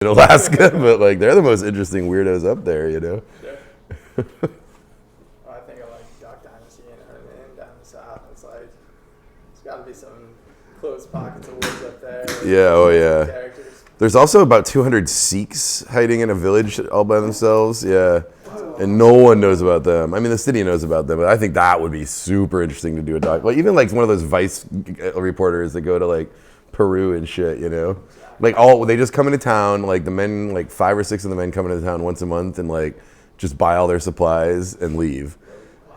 in Alaska, but like they're the most interesting weirdos up there, you know. Yeah. I think of like Duck Dynasty, you know what I mean, down the south. It's like there's got to be some closed pockets of woods up there. Yeah, oh yeah. Characters. There's also about 200 Sikhs hiding in a village all by themselves. Yeah. And no one knows about them. I mean, the city knows about them, but I think that would be super interesting to do a doc. Like even like one of those Vice reporters that go to like Peru and shit, you know? Like they just come into town, like the men, like 5 or 6 of the men come into town once a month and like just buy all their supplies and leave.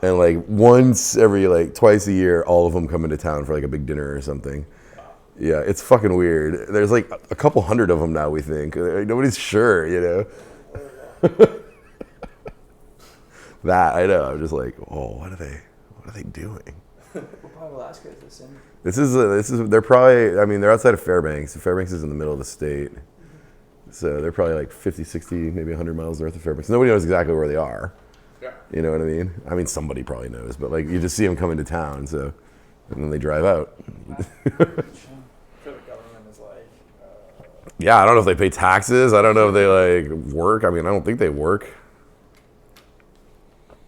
And like once every like twice a year, all of them come into town for like a big dinner or something. Yeah, it's fucking weird. There's like a couple hundred of them now, we think. Nobody's sure, you know? That, I know. I'm just like, oh, what are they doing? What part of Alaska is this in? This is, they're probably, I mean, they're outside of Fairbanks. Fairbanks is in the middle of the state. So they're probably like 50, 60, maybe 100 miles north of Fairbanks. Nobody knows exactly where they are. Yeah. You know what I mean? I mean, somebody probably knows, but like you just see them come into town, so, and then they drive out. The government is like, Yeah, I don't know if they pay taxes. I don't know if they like work. I mean, I don't think they work.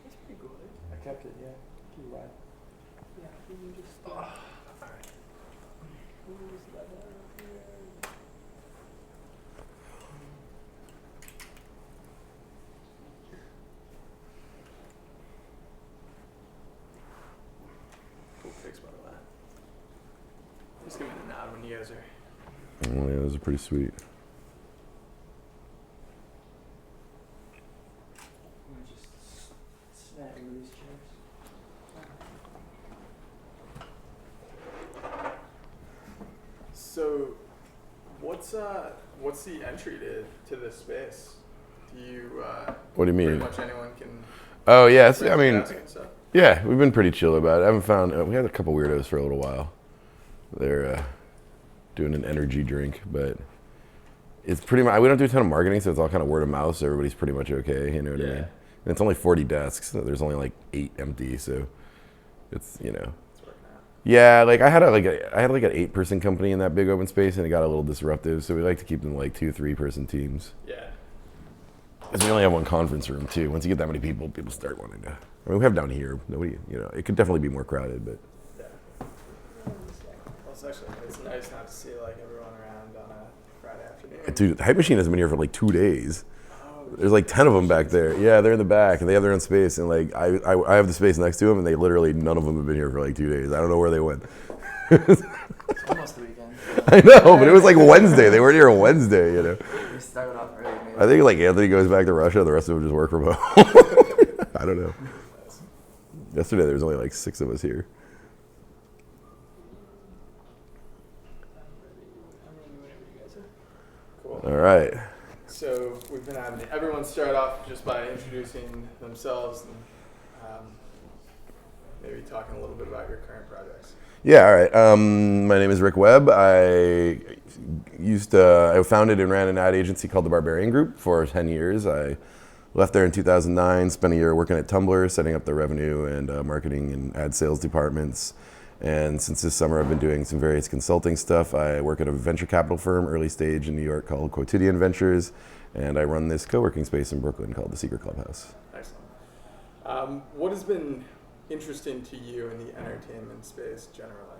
it's pretty cool. I kept it, yeah. Keep it wide. Yeah, you just. Alright. Cool fix, by the way. Just give me the nod when you guys are. Oh yeah, those are pretty sweet. Let me just snag these chairs. So, what's the entry to this space? Do you What do you pretty mean? much anyone can? Oh yeah, I mean, desk and stuff? yeah, we've been pretty chill about it. I haven't found, we had a couple weirdos for a little while. They're doing an energy drink, but it's pretty much, we don't do a ton of marketing, so it's all kind of word of mouth, so everybody's pretty much okay, you know what I mean? And it's only 40 desks, so there's only like 8 empty, so it's, you know. It's working out. Yeah, like I had like an 8-person company in that big open space, and it got a little disruptive, so we like to keep them like 2-3-person teams. Yeah. Because we only have one conference room too. Once you get that many people start wanting to. I mean, we have down here. Nobody, you know, it could definitely be more crowded, but. Yeah. Well, it's nice not to see like everyone around on a Friday afternoon. Dude, the Hype Machine has been here for like 2 days. Oh, There's like 10 of them back there. Yeah, they're in the back, and they have their own space. And like, I have the space next to them, and they literally, none of them have been here for like 2 days. I don't know where they went. it's almost the weekend. I know, but it was like Wednesday. They weren't here on Wednesday, you know. We started off early. Maybe. I think like Anthony goes back to Russia, the rest of them just work from home. I don't know. Yesterday there was only like 6 of us here. Cool. All right. So we've been having everyone start off just by introducing themselves and maybe talking a little bit about your current projects. Yeah, all right. My name is Rick Webb. I founded and ran an ad agency called the Barbarian Group for 10 years. I left there in 2009, spent a year working at Tumblr, setting up the revenue and marketing and ad sales departments. And since this summer, I've been doing some various consulting stuff. I work at a venture capital firm, early stage in New York, called Quotidian Ventures. And I run this co-working space in Brooklyn called the Secret Clubhouse. Excellent. What has been interesting to you in the entertainment space generally?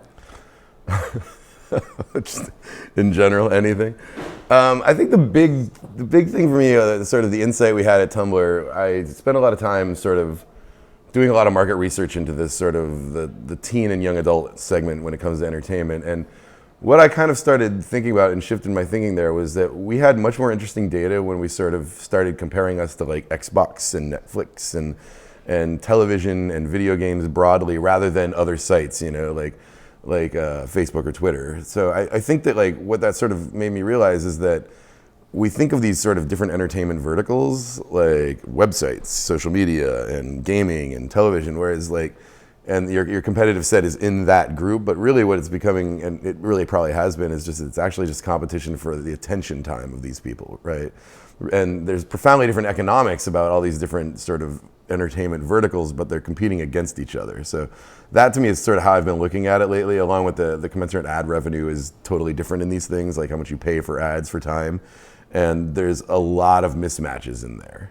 Just in general, anything. I think the big thing for me, sort of the insight we had at Tumblr, I spent a lot of time sort of doing a lot of market research into this sort of the teen and young adult segment when it comes to entertainment. And what I kind of started thinking about and shifted my thinking there was that we had much more interesting data when we sort of started comparing us to like Xbox and Netflix and television and video games broadly rather than other sites, you know, like Facebook or Twitter. So I think that like what that sort of made me realize is that we think of these sort of different entertainment verticals like websites, social media, and gaming and television, whereas like, and your competitive set is in that group, but really what it's becoming, and it really probably has been, is just it's actually just competition for the attention time of these people, right? And there's profoundly different economics about all these different sort of entertainment verticals, but they're competing against each other. So that to me is sort of how I've been looking at it lately, along with the commensurate ad revenue is totally different in these things, like how much you pay for ads for time. and there's a lot of mismatches in there.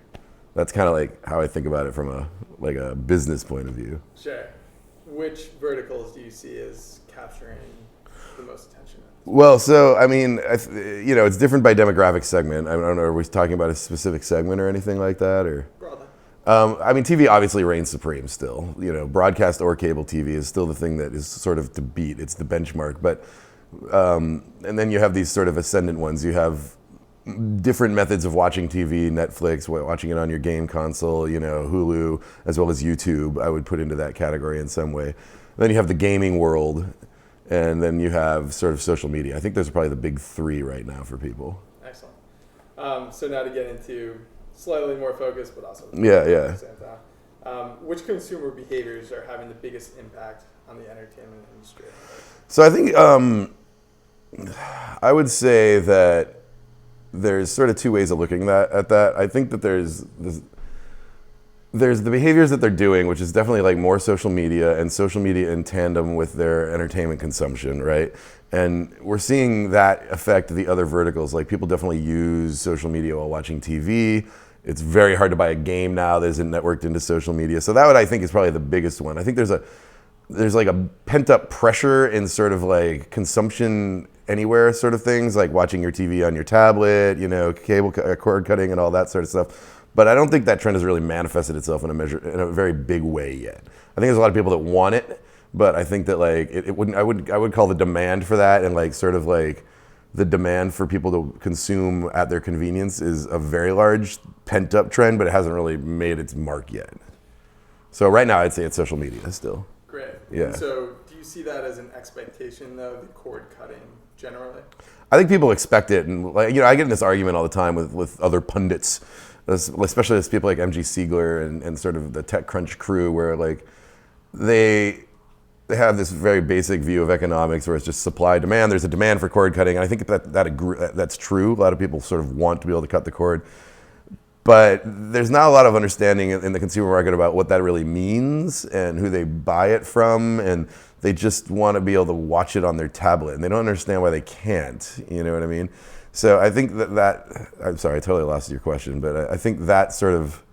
That's kind of like how I think about it from a business point of view. Sure. Which verticals do you see as capturing the most attention? Well, so I mean, it's different by demographic segment. I don't know, are we talking about a specific segment or anything like that, or? Broadly. I mean, TV obviously reigns supreme still. Broadcast or cable TV is still the thing that is sort of to beat. It's the benchmark. But and then you have these sort of ascendant ones. You have different methods of watching TV, Netflix, watching it on your game console, Hulu, as well as YouTube. I would put into that category in some way. Then you have the gaming world, and then you have sort of social media. I think those are probably the big three right now for people. Excellent. So now to get into slightly more focused, but also Yeah. at the same time. Which consumer behaviors are having the biggest impact on the entertainment industry? So I think I would say that there's sort of two ways of looking at that. I think that there's the behaviors that they're doing, which is definitely like more social media and social media in tandem with their entertainment consumption, right? And we're seeing that affect the other verticals. Like people definitely use social media while watching TV. It's very hard to buy a game now that isn't networked into social media. So that I think is probably the biggest one. I think there's like a pent up pressure in sort of like consumption anywhere sort of things, like watching your TV on your tablet, cable cord cutting and all that sort of stuff. But I don't think that trend has really manifested itself in a very big way yet. I think there's a lot of people that want it, but I think that like I would call the demand for that and like sort of like the demand for people to consume at their convenience is a very large pent up trend, but it hasn't really made its mark yet. So right now I'd say it's social media still. Great. Yeah. And so do you see that as an expectation though, the cord cutting generally? I think people expect it, and I get in this argument all the time with other pundits, especially as people like MG Siegler and sort of the TechCrunch crew, where like they have this very basic view of economics where it's just supply demand. There's a demand for cord cutting, and I think that's true. A lot of people sort of want to be able to cut the cord, but there's not a lot of understanding in the consumer market about what that really means and who they buy it from, and they just want to be able to watch it on their tablet, and they don't understand why they can't. You know what I mean? So I think that I'm sorry, I totally lost your question, but I think that sort of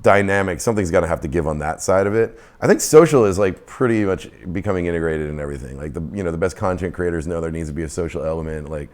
dynamic, something's got to have to give on that side of it. I think social is like pretty much becoming integrated in everything. Like the best content creators know there needs to be a social element. Like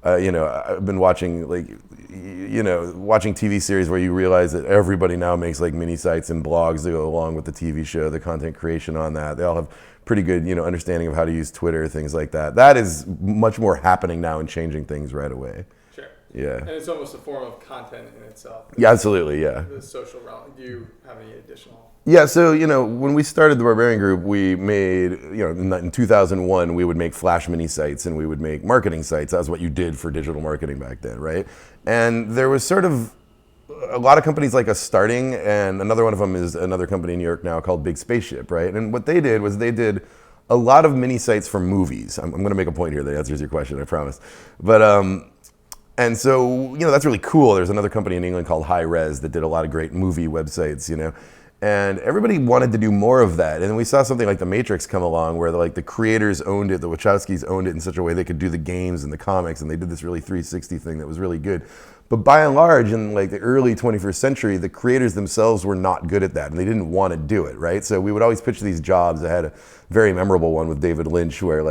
I've been watching watching TV series where you realize that everybody now makes like mini sites and blogs to go along with the TV show, the content creation on that. They all have pretty good, understanding of how to use Twitter, things like that. That is much more happening now and changing things right away. Sure. Yeah. And it's almost a form of content in itself. Yeah, absolutely, yeah. The social realm. Do you have any additional? Yeah, so, when we started the Barbarian Group, we made, in 2001, we would make Flash mini sites and we would make marketing sites. That was what you did for digital marketing back then, right? And there was sort of a lot of companies like us starting, and another one of them is another company in New York now called Big Spaceship, right? And what they did was they did a lot of mini sites for movies. I'm going to make a point here that answers your question, I promise. But, and so, that's really cool. There's another company in England called High Res that did a lot of great movie websites, and everybody wanted to do more of that. And we saw something like The Matrix come along where the creators owned it, the Wachowskis owned it in such a way they could do the games and the comics, and they did this really 360 thing that was really good. But by and large, in like the early 21st century, the creators themselves were not good at that, and they didn't want to do it, right? So we would always pitch these jobs. I had a very memorable one with David Lynch where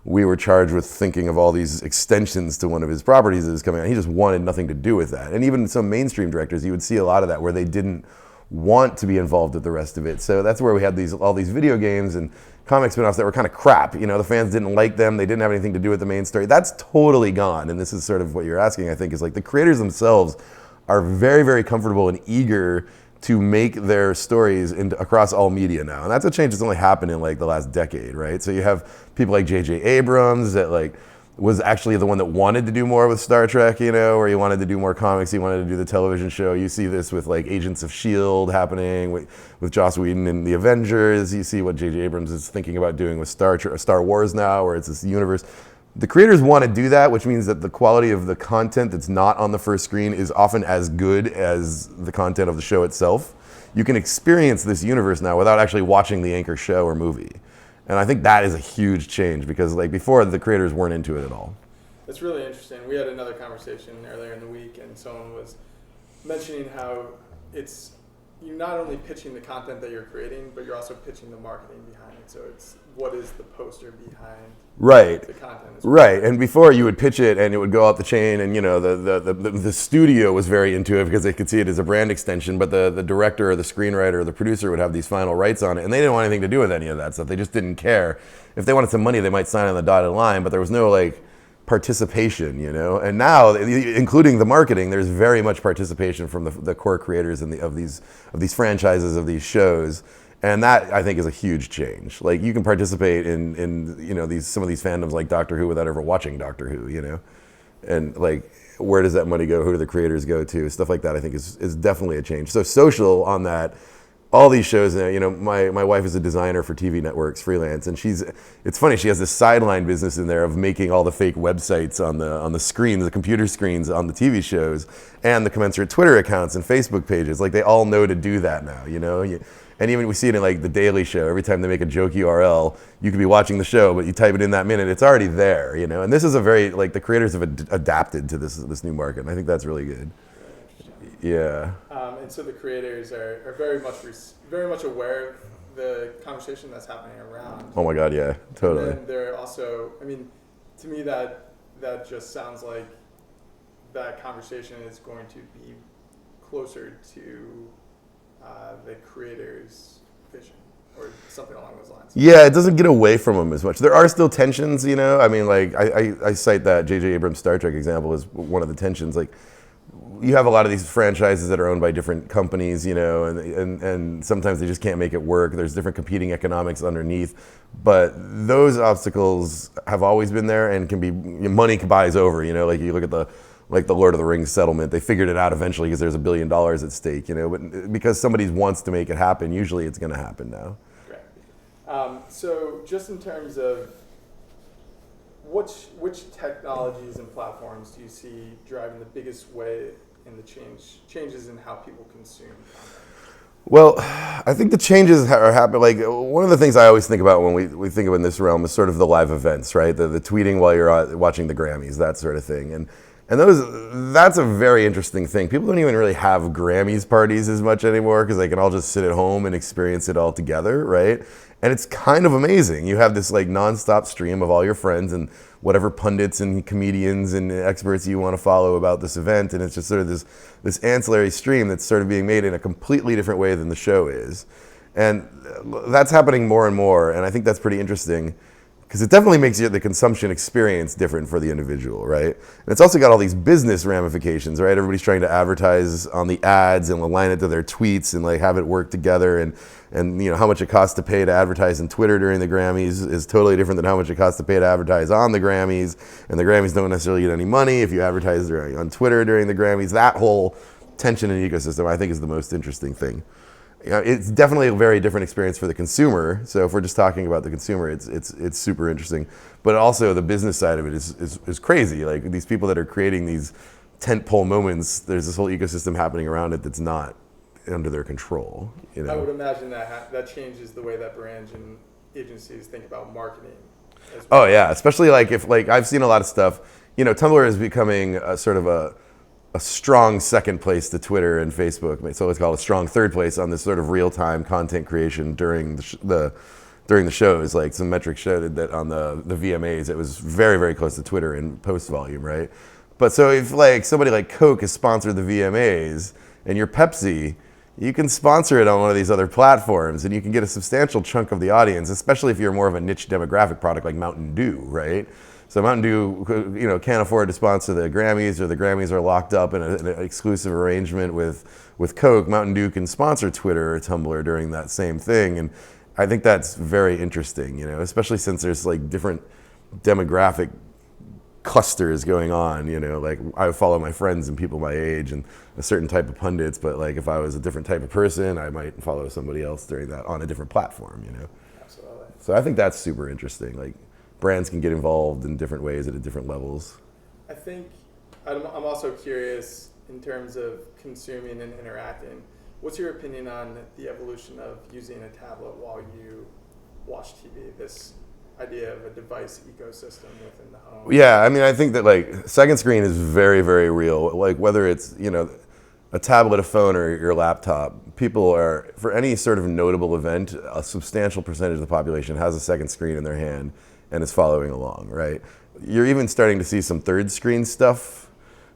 we were charged with thinking of all these extensions to one of his properties that was coming out. He just wanted nothing to do with that. And even some mainstream directors, you would see a lot of that where they didn't want to be involved with the rest of it. So that's where we had all these video games and comic spin-offs that were kind of crap. The fans didn't like them. They didn't have anything to do with the main story. That's totally gone. And this is sort of what you're asking, I think, is like the creators themselves are very, very comfortable and eager to make their stories across all media now. And that's a change that's only happened in like the last decade, right? So you have people like J.J. Abrams that was actually the one that wanted to do more with Star Trek, or he wanted to do more comics, he wanted to do the television show. You see this with like Agents of S.H.I.E.L.D. happening, with Joss Whedon and the Avengers. You see what J.J. Abrams is thinking about doing with Star Wars now, where it's this universe. The creators want to do that, which means that the quality of the content that's not on the first screen is often as good as the content of the show itself. You can experience this universe now without actually watching the anchor show or movie. And I think that is a huge change because before the creators weren't into it at all. It's really interesting. We had another conversation earlier in the week, and someone was mentioning how it's you're not only pitching the content that you're creating, but you're also pitching the marketing behind it. So it's what is the poster behind Right. the content as well. Right, and before you would pitch it and it would go up the chain, and the studio was very into it because they could see it as a brand extension, but the director or the screenwriter or the producer would have these final rights on it, and they didn't want anything to do with any of that stuff. They just didn't care. If they wanted some money, they might sign on the dotted line, but there was no like participation, And now, including the marketing, there's very much participation from the core creators of these franchises, of these shows. And that, I think, is a huge change. Like, you can participate in some of these fandoms like Doctor Who without ever watching Doctor Who, And, like, where does that money go? Who do the creators go to? Stuff like that, I think, is definitely a change. So social on that, all these shows, my wife is a designer for TV networks, freelance, and it's funny, she has this sideline business in there of making all the fake websites on the screen, the computer screens on the TV shows, and the commensurate Twitter accounts and Facebook pages. Like, they all know to do that now, And even we see it in like The Daily Show. Every time they make a joke URL, you could be watching the show, but you type it in that minute, it's already there, And this is the creators have adapted to this new market, and I think that's really good. Yeah. And so the creators are very much aware of the conversation that's happening around. Oh my God, yeah, totally. And they're also, to me that just sounds like that conversation is going to be closer to the creator's vision or something along those lines. Yeah, it doesn't get away from them as much. There are still tensions, I cite that J.J. Abrams' Star Trek example as one of the tensions. Like, you have a lot of these franchises that are owned by different companies, and sometimes they just can't make it work. There's different competing economics underneath, but those obstacles have always been there and can be, money buys over, like you look at the Lord of the Rings settlement, they figured it out eventually because there's $1 billion at stake, but because somebody wants to make it happen, usually it's going to happen now. Right. So just in terms of which technologies and platforms do you see driving the biggest way in the changes in how people consume content? Well, I think the changes are happening. Like, one of the things I always think about when we think of in this realm is sort of the live events, right? The tweeting while you're watching the Grammys, that sort of thing. And that's a very interesting thing. People don't even really have Grammys parties as much anymore because they can all just sit at home and experience it all together, right? And it's kind of amazing. You have this like nonstop stream of all your friends and whatever pundits and comedians and experts you want to follow about this event, and it's just sort of this ancillary stream that's sort of being made in a completely different way than the show is. And that's happening more and more, and I think that's pretty interesting. Because it definitely makes the consumption experience different for the individual, right? And it's also got all these business ramifications, right? Everybody's trying to advertise on the ads and align it to their tweets and like have it work together. And how much it costs to pay to advertise on Twitter during the Grammys is totally different than how much it costs to pay to advertise on the Grammys. And the Grammys don't necessarily get any money if you advertise on Twitter during the Grammys. That whole tension in the ecosystem, I think, is the most interesting thing. It's definitely a very different experience for the consumer. So if we're just talking about the consumer, it's super interesting. But also the business side of it is crazy. Like, these people that are creating these tentpole moments, there's this whole ecosystem happening around it that's not under their control. I would imagine that changes the way that brands and agencies think about marketing as well. Oh yeah, especially if I've seen a lot of stuff. Tumblr is becoming a sort of a strong second place to Twitter and Facebook. So let's call it a strong third place on this sort of real-time content creation during the shows. Like, some metrics showed that on the VMAs, it was very, very close to Twitter in post volume, right? But so if somebody like Coke has sponsored the VMAs and you're Pepsi, you can sponsor it on one of these other platforms and you can get a substantial chunk of the audience, especially if you're more of a niche demographic product like Mountain Dew, right? So Mountain Dew, can't afford to sponsor the Grammys, or the Grammys are locked up in an exclusive arrangement with Coke. Mountain Dew can sponsor Twitter or Tumblr during that same thing, and I think that's very interesting. Especially since there's like different demographic clusters going on. Like, I follow my friends and people my age and a certain type of pundits, but like if I was a different type of person, I might follow somebody else during that on a different platform. Absolutely. So I think that's super interesting. Like, brands can get involved in different ways at different levels. I think I'm also curious in terms of consuming and interacting. What's your opinion on the evolution of using a tablet while you watch TV? idea of a device ecosystem within the home. Yeah, I mean, I think that like second screen is very, very real. Like whether it's a tablet, a phone, or your laptop, people are for any sort of notable event, a substantial percentage of the population has a second screen in their hand and is following along. Right? You're even starting to see some third screen stuff,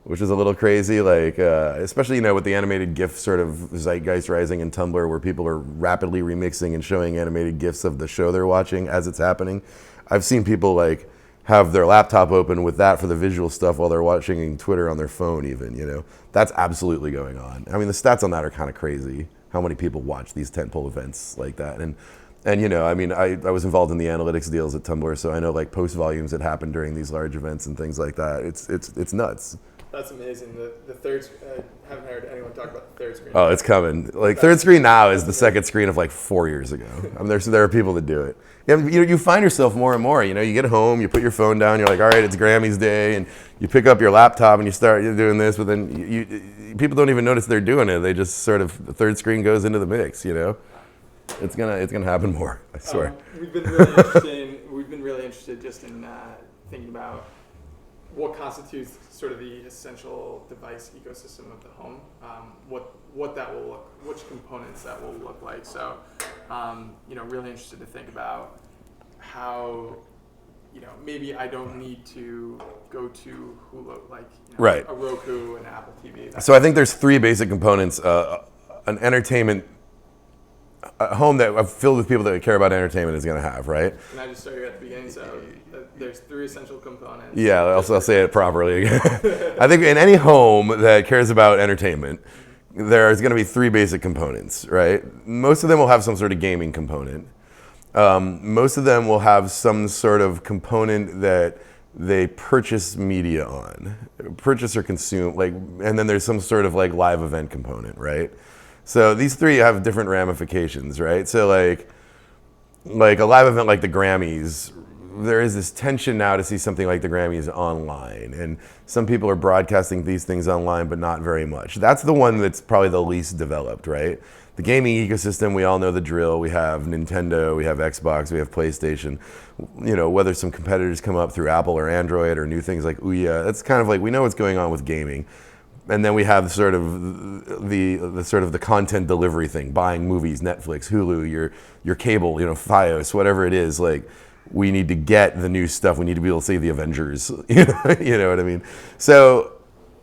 which is a little crazy. Like especially with the animated GIF sort of zeitgeist rising in Tumblr, where people are rapidly remixing and showing animated GIFs of the show they're watching as it's happening. I've seen people like have their laptop open with that for the visual stuff while they're watching Twitter on their phone even. That's absolutely going on. I mean, the stats on that are kind of crazy, how many people watch these tentpole events like that. And I mean, I was involved in the analytics deals at Tumblr, so I know like post volumes that happen during these large events and things like that. It's nuts. That's amazing. The third, I haven't heard anyone talk about the third screen. Oh, it's coming. Like third screen now is the second screen of like 4 years ago. I mean, there are people that do it. Yeah, you find yourself more and more. You get home, you put your phone down, you're like, all right, it's Grammys Day, and you pick up your laptop and you start doing this, but then people don't even notice they're doing it. They just sort of the third screen goes into the mix. It's gonna happen more. I swear. We've been really interested just in thinking about what constitutes sort of the essential device ecosystem of the home, what that will look, which components that will look like. So, really interested to think about how, maybe I don't need to go to Hulu, like right. a Roku and Apple TV. So I think there's three basic components: an entertainment. A home that filled with people that care about entertainment is going to have, right? Can I just start you at the beginning? So there's three essential components. Yeah, I'll say it properly again. I think in any home that cares about entertainment, there's going to be three basic components, right? Most of them will have some sort of gaming component. Most of them will have some sort of component that they purchase media on, purchase or consume, and then there's some sort of live event component, right? So these three have different ramifications, right? So like a live event like the Grammys, there is this tension now to see something like the Grammys online, and some people are broadcasting these things online, but not very much. That's the one that's probably the least developed, right? The gaming ecosystem, we all know the drill. We have Nintendo, we have Xbox, we have PlayStation. Whether some competitors come up through Apple or Android or new things like Ouya, that's kind of like we know what's going on with gaming. And then we have sort of the content delivery thing, buying movies, Netflix, Hulu, your cable, Fios, whatever it is. Like, we need to get the new stuff. We need to be able to see the Avengers. You know what I mean? So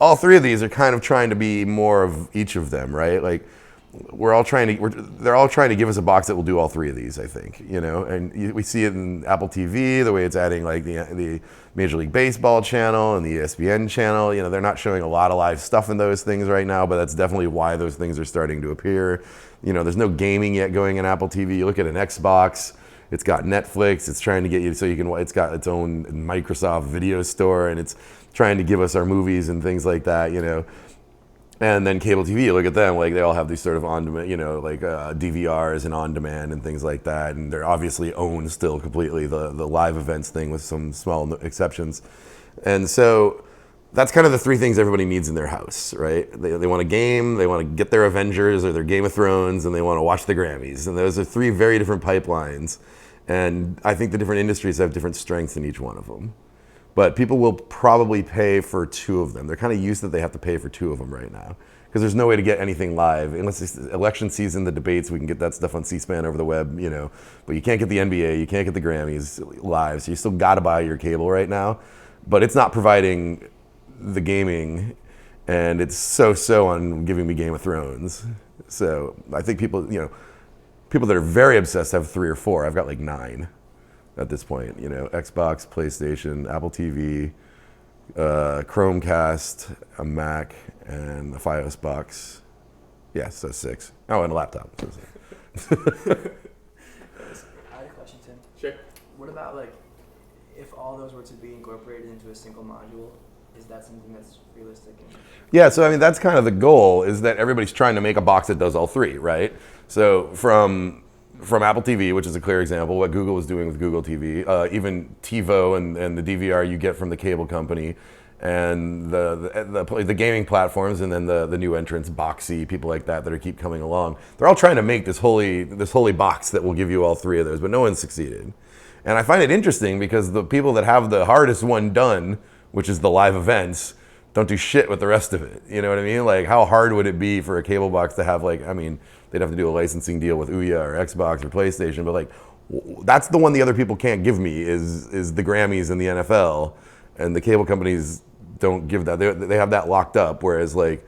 all three of these are kind of trying to be more of each of them, right? Like, they're all trying to give us a box that will do all three of these, I think, and we see it in Apple TV, the way it's adding like the Major League Baseball channel and the ESPN channel. They're not showing a lot of live stuff in those things right now, but that's definitely why those things are starting to appear. There's no gaming yet going in Apple TV. You look at an Xbox, it's got Netflix, it's trying to get you so it's got its own Microsoft video store, and it's trying to give us our movies and things like that, And then cable TV, you look at them, they all have these sort of on-demand, DVRs and on-demand and things like that. And they're obviously owned still completely, the live events thing with some small exceptions. And so that's kind of the three things everybody needs in their house, right? They want a game, they want to get their Avengers or their Game of Thrones, and they want to watch the Grammys. And those are three very different pipelines. And I think the different industries have different strengths in each one of them. But people will probably pay for two of them. They're kind of used that they have to pay for two of them right now, because there's no way to get anything live unless it's election season, the debates. We can get that stuff on C-SPAN over the web, But you can't get the NBA, you can't get the Grammys live, so you still got to buy your cable right now. But it's not providing the gaming, and it's so on giving me Game of Thrones. So I think people that are very obsessed have 3 or 4. I've got 9. At this point, Xbox, PlayStation, Apple TV, Chromecast, a Mac, and a Fios box. Yeah, so 6. Oh, and a laptop. So I had a question, Tim. Sure. What about if all those were to be incorporated into a single module? Is that something that's realistic? Yeah, so I mean that's kind of the goal, is that everybody's trying to make a box that does all three, right? So from Apple TV, which is a clear example, what Google is doing with Google TV, even TiVo and the DVR you get from the cable company, and the gaming platforms, and then the new entrants, Boxy, people like that are keep coming along. They're all trying to make this holy box that will give you all three of those, but no one's succeeded. And I find it interesting because the people that have the hardest one done, which is the live events, don't do shit with the rest of it. You know what I mean? Like, how hard would it be for a cable box to have, like, I mean, they'd have to do a licensing deal with Ouya or Xbox or PlayStation, but like, that's the one the other people can't give me is the Grammys and the NFL, and the cable companies don't give that. They have that locked up, whereas like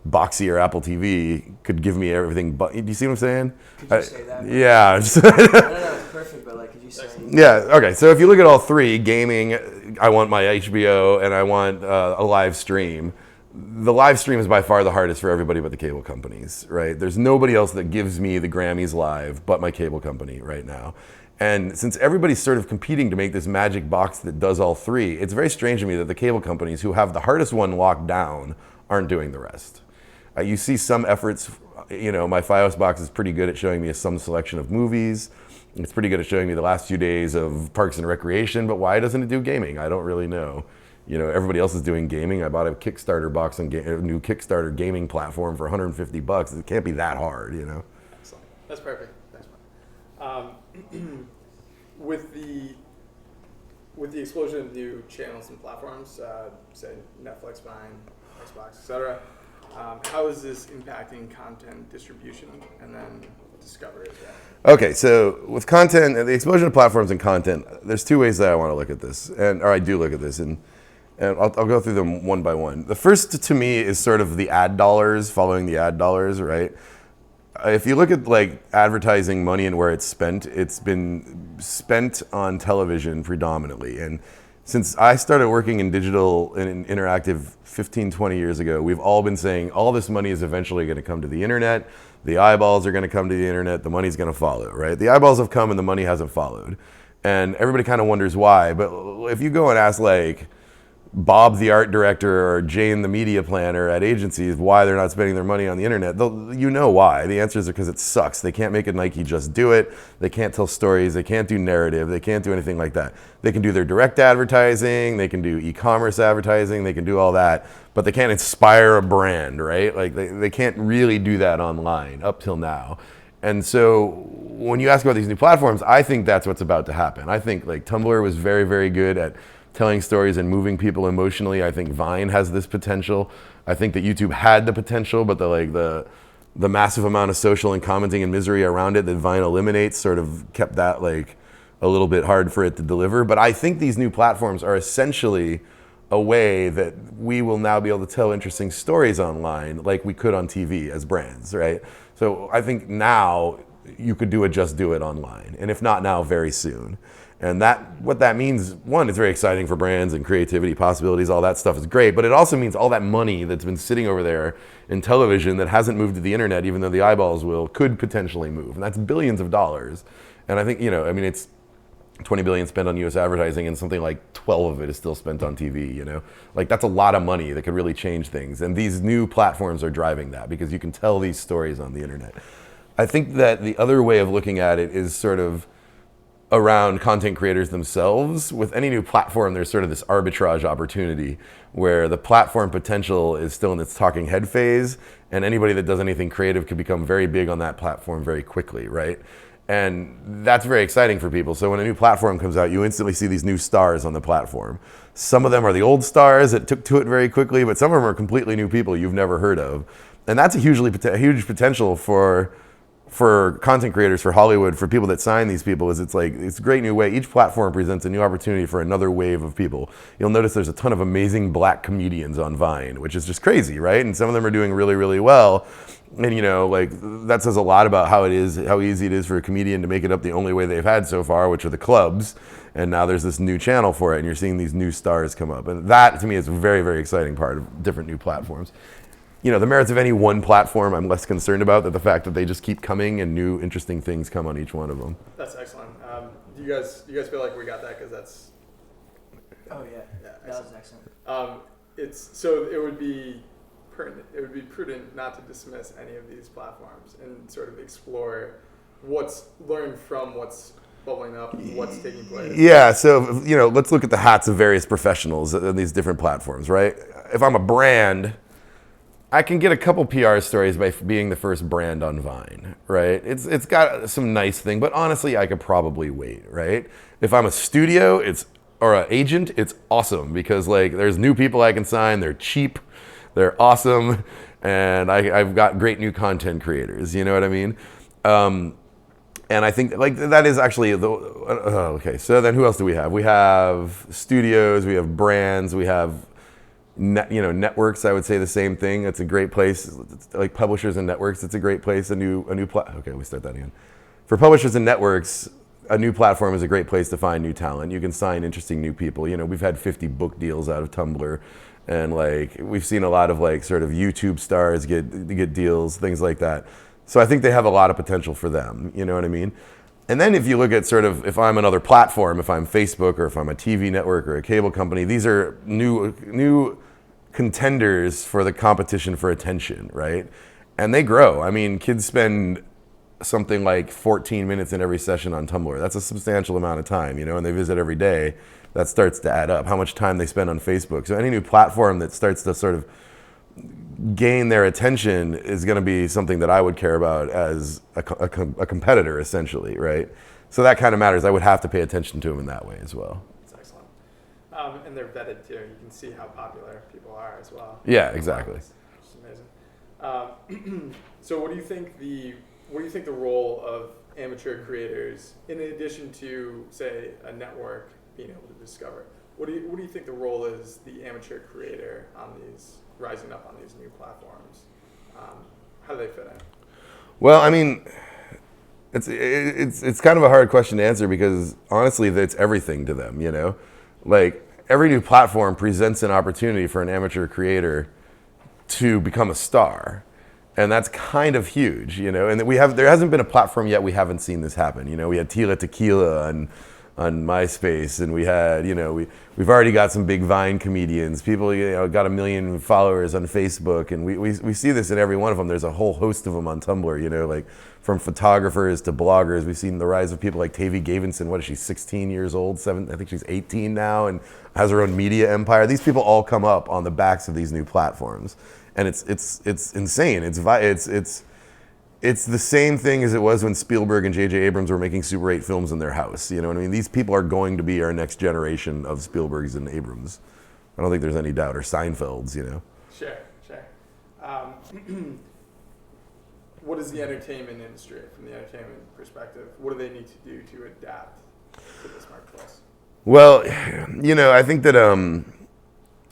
Boxy or Apple TV could give me everything. But do you see what I'm saying? Could you say that? Yeah. No, it's perfect, but like, could you say? Yeah. Okay. So if you look at all three, gaming, I want my HBO and I want a live stream. The live stream is by far the hardest for everybody but the cable companies, right? There's nobody else that gives me the Grammys live but my cable company right now. And since everybody's sort of competing to make this magic box that does all three, it's very strange to me that the cable companies who have the hardest one locked down aren't doing the rest. You see some efforts, you know, my Fios box is pretty good at showing me some selection of movies. It's pretty good at showing me the last few days of Parks and Recreation, but why doesn't it do gaming? I don't really know. You know, everybody else is doing gaming. I bought a Kickstarter box and a new Kickstarter gaming platform for $150. It can't be that hard, you know. Excellent. That's perfect. Thanks, Mark. With the explosion of new channels and platforms, say Netflix, Vine, Xbox, etc., how is this impacting content distribution and then discovery as well? Okay, so with content, the explosion of platforms and content, there's two ways that I want to look at this, or I do look at this, and I'll go through them one by one. The first to me is sort of the ad dollars, following the ad dollars, right? If you look at like advertising money and where it's been spent on television predominantly. And since I started working in digital and interactive 15, 20 years ago, we've all been saying all this money is eventually going to come to the internet. The eyeballs are going to come to the internet. The money's going to follow, right? The eyeballs have come and the money hasn't followed. And everybody kind of wonders why. But if you go and ask like Bob the art director or Jane the media planner at agencies why they're not spending their money on the internet, you know why. The answer is because it sucks. They can't make a Nike just do it. They can't tell stories. They can't do narrative. They can't do anything like that. They can do their direct advertising. They can do e-commerce advertising. They can do all that, but they can't inspire a brand, right? Like they can't really do that online up till now. And so when you ask about these new platforms, I think that's what's about to happen. I think like Tumblr was very, very good at telling stories and moving people emotionally. I think Vine has this potential. I think that YouTube had the potential, but the massive amount of social and commenting and misery around it that Vine eliminates sort of kept that like a little bit hard for it to deliver. But I think these new platforms are essentially a way that we will now be able to tell interesting stories online like we could on TV as brands, right? So I think now you could do a Just Do It online, and if not now, very soon. And what that means, one, it's very exciting for brands and creativity, possibilities, all that stuff is great, but it also means all that money that's been sitting over there in television that hasn't moved to the internet, even though the eyeballs could potentially move. And that's billions of dollars. And I think, it's 20 billion spent on US advertising and something like 12 of it is still spent on TV, Like that's a lot of money that could really change things. And these new platforms are driving that because you can tell these stories on the internet. I think that the other way of looking at it is sort of around content creators themselves. With any new platform, there's sort of this arbitrage opportunity where the platform potential is still in its talking head phase, and anybody that does anything creative could become very big on that platform very quickly, right? And that's very exciting for people. So when a new platform comes out, you instantly see these new stars on the platform. Some of them are the old stars that took to it very quickly, but some of them are completely new people you've never heard of. And that's a huge potential for content creators, for Hollywood, for people that sign these people. It's a great new way. Each platform presents a new opportunity for another wave of people. You'll notice there's a ton of amazing black comedians on Vine, which is just crazy, right? And some of them are doing really, really well. And that says a lot about how easy it is for a comedian to make it up the only way they've had so far, which are the clubs. And now there's this new channel for it, and you're seeing these new stars come up. And that, to me, is a very, very exciting part of different new platforms. The merits of any one platform I'm less concerned about than the fact that they just keep coming and new interesting things come on each one of them. That's excellent. Do you guys feel like we got that? Because that's... Oh yeah, that was excellent. It would be prudent not to dismiss any of these platforms and sort of explore learn from what's bubbling up, what's taking place. Yeah, so let's look at the hats of various professionals in these different platforms, right? If I'm a brand, I can get a couple PR stories by being the first brand on Vine, right? It's got some nice thing, but honestly, I could probably wait, right? If I'm a studio, or an agent, it's awesome because like there's new people I can sign. They're cheap, they're awesome, and I've got great new content creators. You know what I mean? And I think like that is actually the okay. So then, who else do we have? We have studios, we have brands, we have networks. I would say the same thing. It's a great place. It's like publishers and networks. It's a great place. Okay, we start that again. For publishers and networks, a new platform is a great place to find new talent. You can sign interesting new people. We've had 50 book deals out of Tumblr, and like we've seen a lot of like sort of YouTube stars get deals, things like that. So I think they have a lot of potential for them. You know what I mean? And then if you look at sort of if I'm another platform, if I'm Facebook or if I'm a TV network or a cable company, these are new contenders for the competition for attention, right? And they grow. I mean, kids spend something like 14 minutes in every session on Tumblr. That's a substantial amount of time, and they visit every day. That starts to add up. How much time they spend on Facebook. So any new platform that starts to sort of gain their attention is going to be something that I would care about as a competitor, essentially, right? So that kind of matters. I would have to pay attention to them in that way as well. That's excellent. And they're vetted too. You can see how popular people are as well. Yeah, exactly. Which is amazing. So what do you think the role of amateur creators, in addition to say a network being able to discover, what do you think the role is the amateur creator on these rising up on these new platforms? How do they fit in? Well, I mean, it's kind of a hard question to answer because honestly, it's everything to them. Like every new platform presents an opportunity for an amateur creator to become a star. And that's kind of huge, and there hasn't been a platform yet we haven't seen this happen. We had Tila Tequila on MySpace, and we had, we've already got some big Vine comedians. People, got 1 million followers on Facebook, and we see this in every one of them. There's a whole host of them on Tumblr, like from photographers to bloggers. We've seen the rise of people like Tavi Gavenson. What is she, 16 years old? I think she's 18 now, and has her own media empire. These people all come up on the backs of these new platforms. And it's insane. It's the same thing as it was when Spielberg and J.J. Abrams were making Super 8 films in their house. You know what I mean? These people are going to be our next generation of Spielbergs and Abrams. I don't think there's any doubt. Or Seinfelds, Sure. What is the entertainment industry, from the entertainment perspective? What do they need to do to adapt to this marketplace? Well, I think that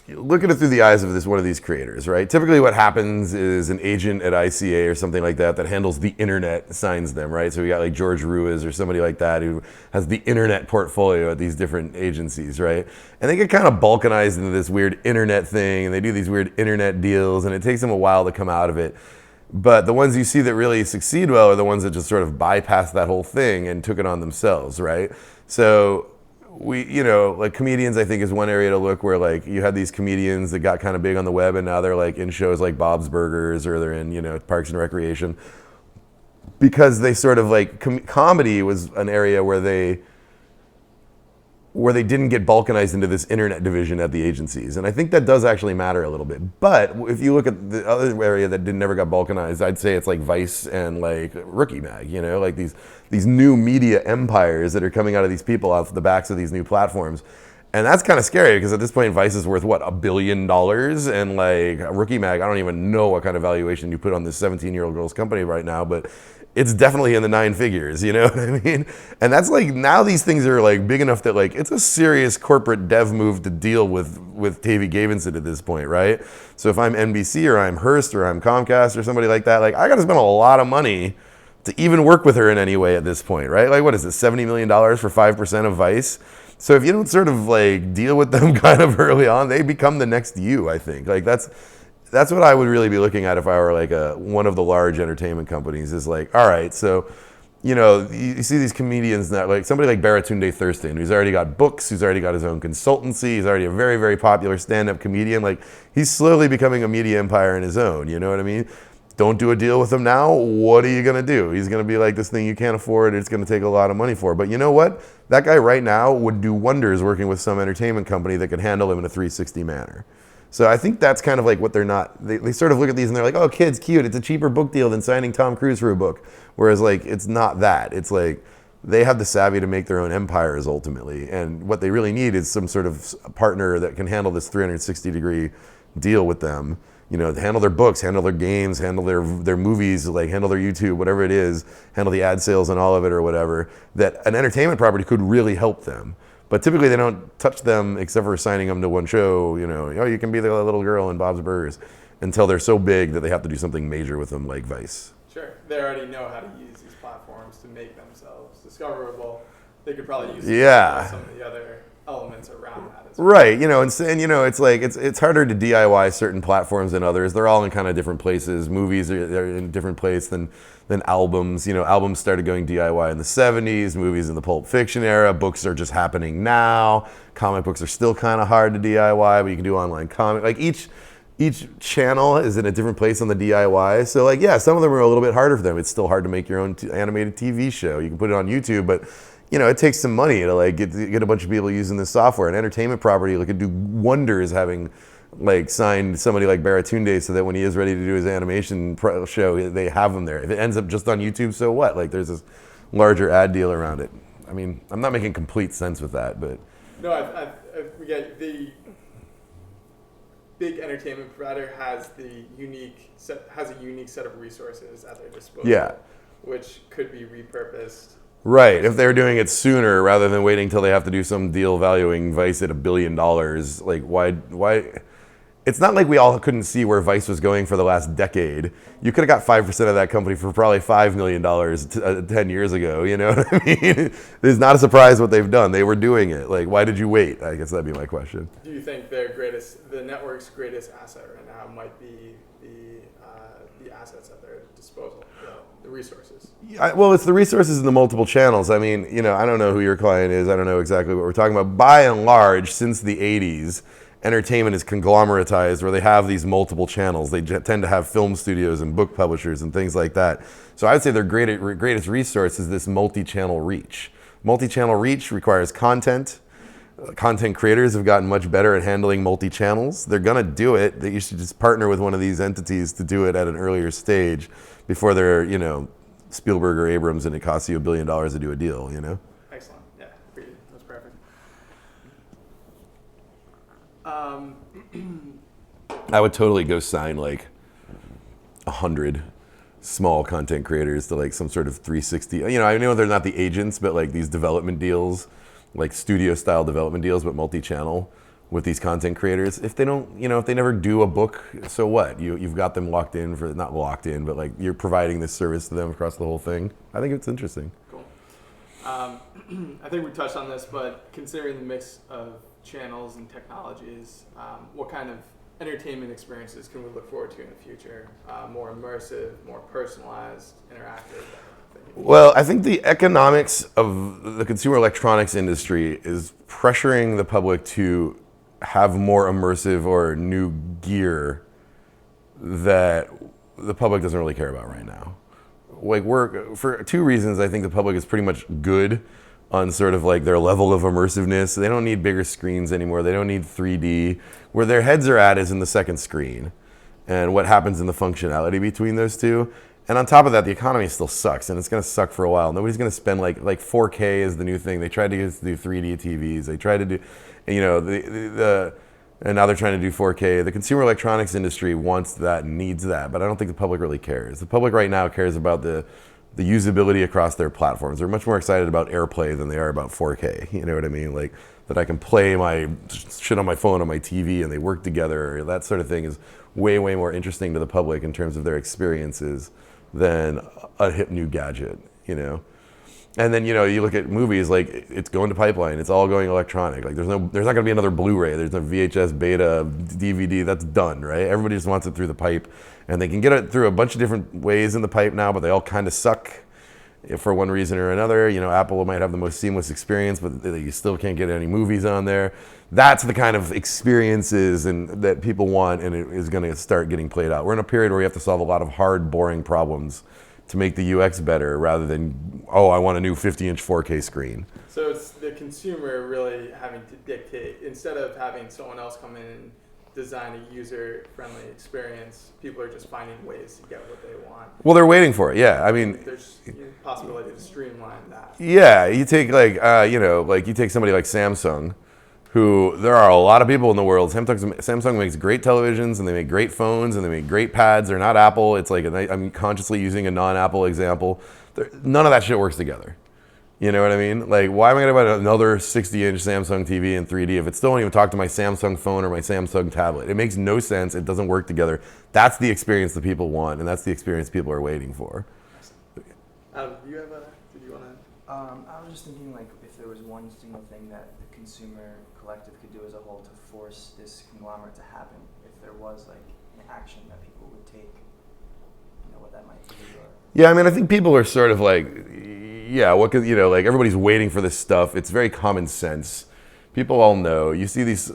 look at it through the eyes of one of these creators, right? Typically what happens is an agent at ICA or something like that handles the internet signs them, right? So we got like George Ruiz or somebody like that who has the internet portfolio at these different agencies, right? And they get kind of balkanized into this weird internet thing, and they do these weird internet deals, and it takes them a while to come out of it. But the ones you see that really succeed well are the ones that just sort of bypassed that whole thing and took it on themselves, right? So like comedians, I think, is one area to look where like you had these comedians that got kind of big on the web, and now they're like in shows like Bob's Burgers, or they're in, Parks and Recreation, because they sort of like comedy was an area where they didn't get balkanized into this internet division at the agencies. And I think that does actually matter a little bit. But if you look at the other area that never got balkanized, I'd say it's like Vice and like Rookie Mag, like these new media empires that are coming out of these people off the backs of these new platforms. And that's kind of scary because at this point, Vice is worth, what, $1 billion? And like Rookie Mag, I don't even know what kind of valuation you put on this 17-year-old girl's company right now, but it's definitely in the 9 figures, you know what I mean? And that's like, now these things are like big enough that like, it's a serious corporate dev move to deal with Tavi Gavenson at this point, right? So if I'm NBC or I'm Hearst or I'm Comcast or somebody like that, like I gotta spend a lot of money to even work with her in any way at this point, right? Like what is it, $70 million for 5% of Vice? So if you don't sort of like deal with them kind of early on, they become the next you, I think. Like that's what I would really be looking at if I were like one of the large entertainment companies, is like, all right, so, you see these comedians now, like somebody like Baratunde Thurston, who's already got books, who's already got his own consultancy, he's already a very, very popular stand-up comedian. Like he's slowly becoming a media empire in his own, you know what I mean? Don't do a deal with him now, what are you gonna do? He's gonna be like this thing you can't afford, it's gonna take a lot of money for. But you know what? That guy right now would do wonders working with some entertainment company that could handle him in a 360 manner. So I think that's kind of like what they're not. They sort of look at these and they're like, oh, kids, cute. It's a cheaper book deal than signing Tom Cruise for a book. Whereas like it's not that. It's like they have the savvy to make their own empires ultimately. And what they really need is some sort of partner that can handle this 360-degree deal with them. You know, handle their books, handle their games, handle their movies, like handle their YouTube, whatever it is, handle the ad sales and all of it or whatever, that an entertainment property could really help them. But typically they don't touch them except for signing them to one show, you know, oh, you can be the little girl in Bob's Burgers, until they're so big that they have to do something major with them like Vice. Sure. They already know how to use these platforms to make themselves discoverable. They could probably use some of the other elements around that as well. Right, you know, and you know, it's like it's harder to DIY certain platforms than others. They're all in kind of different places. Movies are in a different place than albums. You know, albums started going DIY in the 70s, movies in the Pulp Fiction era, books are just happening now. Comic books are still kind of hard to DIY, but you can do online comic. Like each channel is in a different place on the DIY. So like, yeah, some of them are a little bit harder for them. It's still hard to make your own animated TV show. You can put it on YouTube, but you know, it takes some money to like get a bunch of people using this software. An entertainment property could do wonders having like signed somebody like Baratunde so that when he is ready to do his animation show, they have him there. If it ends up just on YouTube, so what? Like there's this larger ad deal around it. I mean, I'm not making complete sense with that, but no, we get the big entertainment provider has a unique set of resources at their disposal. Yeah. Which could be repurposed. Right, if they're doing it sooner rather than waiting till they have to do some deal valuing Vice at $1 billion, like why? It's not like we all couldn't see where Vice was going for the last decade. You could have got 5% of that company for probably $5 million 10 years ago, you know what I mean? It's not a surprise what they've done. They were doing it. Like, why did you wait? I guess that'd be my question. Do you think the network's greatest asset right now might be the assets at their disposal, the resources? Well, it's the resources and the multiple channels. I mean, you know, I don't know who your client is. I don't know exactly what we're talking about. By and large, since the 80s, entertainment is conglomeratized where they have these multiple channels. They tend to have film studios and book publishers and things like that. So I would say their greatest resource is this multi-channel reach. Multi-channel reach requires content. Content creators have gotten much better at handling multi-channels. They're going to do it. You should just partner with one of these entities to do it at an earlier stage before they're, you know, Spielberg or Abrams and it costs you $1 billion to do a deal, you know? Excellent. Yeah, that's perfect. I would totally go sign like 100 small content creators to like some sort of 360. You know, I know they're not the agents, but like these development deals, like studio style development deals, but multi-channel with these content creators. If they don't, you know, if they never do a book, so what? You've got them locked in for, not locked in, but like you're providing this service to them across the whole thing. I think it's interesting. Cool. I think we touched on this, but considering the mix of channels and technologies, what kind of entertainment experiences can we look forward to in the future? More immersive, more personalized, interactive? Well, I think the economics of the consumer electronics industry is pressuring the public to have more immersive or new gear that the public doesn't really care about right now. Like for two reasons, I think the public is pretty much good on sort of like their level of immersiveness. They don't need bigger screens anymore. They don't need 3D. Where their heads are at is in the second screen and what happens in the functionality between those two. And on top of that, the economy still sucks, and it's going to suck for a while. Nobody's going to spend like 4K is the new thing. They tried to get us to do 3D TVs. They tried to do, you know, and now they're trying to do 4K. The consumer electronics industry wants that, needs that, but I don't think the public really cares. The public right now cares about the usability across their platforms. They're much more excited about AirPlay than they are about 4K. You know what I mean? Like that I can play my shit on my phone on my TV and they work together. That sort of thing is way, way more interesting to the public in terms of their experiences than a hip new gadget, you know? And then, you know, you look at movies, like it's going to pipeline, it's all going electronic. Like there's not gonna be another Blu-ray, there's no VHS, beta, DVD, that's done, right? Everybody just wants it through the pipe. And they can get it through a bunch of different ways in the pipe now, but they all kind of suck for one reason or another. You know, Apple might have the most seamless experience, but you still can't get any movies on there. That's the kind of experiences that people want, and it is gonna start getting played out. We're in a period where we have to solve a lot of hard, boring problems to make the UX better rather than, oh, I want a new 50-inch 4K screen. So it's the consumer really having to dictate, instead of having someone else come in and design a user-friendly experience, people are just finding ways to get what they want. Well, they're waiting for it. Yeah, I mean, There's a possibility to streamline that. yeah, you take like like you take somebody like Samsung, who there are a lot of people in the world. Samsung makes great televisions and they make great phones and they make great pads. They're not Apple. It's like I'm consciously using a non-Apple example. None of that shit works together. You know what I mean? Like, why am I going to buy another 60-inch Samsung TV in 3D if it still won't even talk to my Samsung phone or my Samsung tablet? It makes no sense. It doesn't work together. That's the experience that people want, and that's the experience people are waiting for. Did you want to? I was just thinking, like, if there was one single thing that the consumer collective could do as a whole to force this conglomerate to happen, if there was, like, an action that people would take, what that might be. Or... Yeah, I mean, I think people are sort of like, what could, like everybody's waiting for this stuff. It's very common sense. People all know. You see these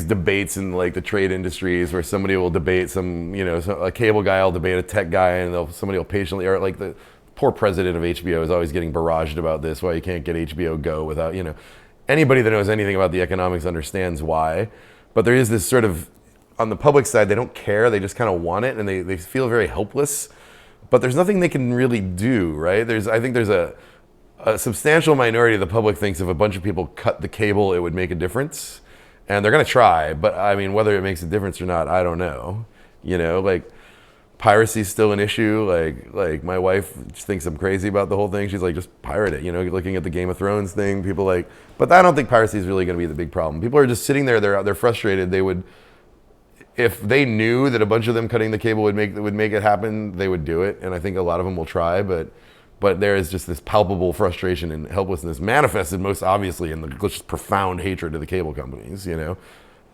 debates in like the trade industries where somebody will debate a cable guy will debate a tech guy, and somebody will patiently, or like the poor president of HBO is always getting barraged about this, why you can't get HBO Go without, anybody that knows anything about the economics understands why. But there is this sort of, on the public side, they don't care. They just kind of want it, and they feel very helpless. But there's nothing they can really do, right? I think there's a substantial minority of the public thinks if a bunch of people cut the cable, it would make a difference. And they're going to try, but I mean, whether it makes a difference or not, I don't know. Like piracy's still an issue. Like my wife thinks I'm crazy about the whole thing. She's like, just pirate it. Looking at the Game of Thrones thing, people but I don't think piracy is really going to be the big problem. People are just sitting there. They're frustrated. They would. If they knew that a bunch of them cutting the cable would make it happen, they would do it, and I think a lot of them will try. But there is just this palpable frustration and helplessness manifested most obviously in the just profound hatred of the cable companies,